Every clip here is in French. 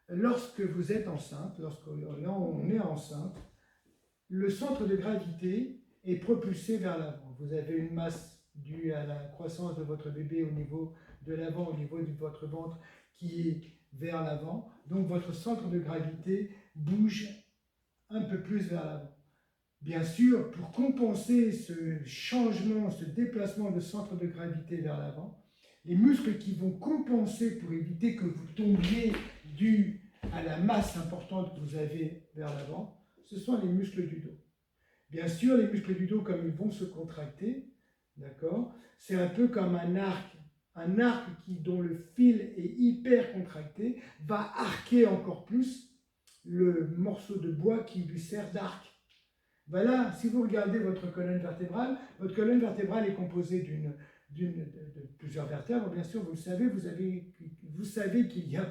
Lorsque vous êtes enceinte, lorsqu'on est enceinte, le centre de gravité est propulsé vers l'avant. Vous avez une masse due à la croissance de votre bébé au niveau de l'avant, au niveau de votre ventre, qui est vers l'avant. Donc votre centre de gravité bouge un peu plus vers l'avant. Bien sûr, pour compenser ce changement, ce déplacement de centre de gravité vers l'avant, les muscles qui vont compenser pour éviter que vous tombiez dû à la masse importante que vous avez vers l'avant, ce sont les muscles du dos. Bien sûr, les muscles du dos, comme ils vont se contracter, d'accord, c'est un peu comme un arc dont le fil est hyper contracté, va arquer encore plus le morceau de bois qui lui sert d'arc. Voilà, si vous regardez votre colonne vertébrale est composée de plusieurs vertèbres, bien sûr, vous le savez, vous savez qu'il y a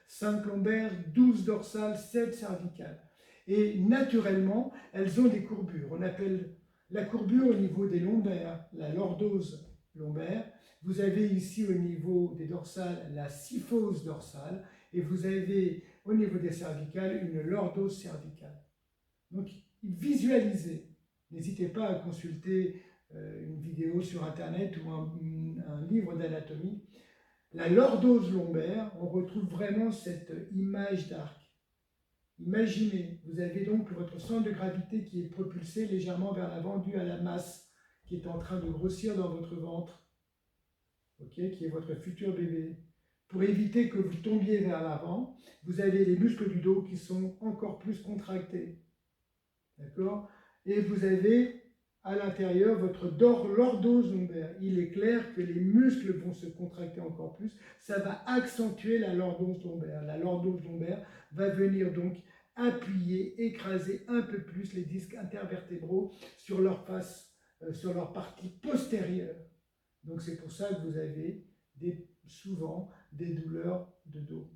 5 lombaires, 12 dorsales, 7 cervicales. Et naturellement, elles ont des courbures. On appelle la courbure au niveau des lombaires la lordose lombaire. Vous avez ici au niveau des dorsales la syphose dorsale et vous avez au niveau des cervicales une lordose cervicale. Donc, visualisez. N'hésitez pas à consulter une vidéo sur Internet ou un livre d'anatomie. La lordose lombaire, on retrouve vraiment cette image d'arc. Imaginez, vous avez donc votre centre de gravité qui est propulsé légèrement vers l'avant dû à la masse qui est en train de grossir dans votre ventre, okay, qui est votre futur bébé. Pour éviter que vous tombiez vers l'avant, vous avez les muscles du dos qui sont encore plus contractés. D'accord? Et vous avez à l'intérieur votre lordose lombaire. Il est clair que les muscles vont se contracter encore plus. Ça va accentuer la lordose lombaire. La lordose lombaire va venir donc appuyer, écraser un peu plus les disques intervertébraux sur leur face, sur leur partie postérieure. Donc c'est pour ça que vous avez souvent des douleurs de dos.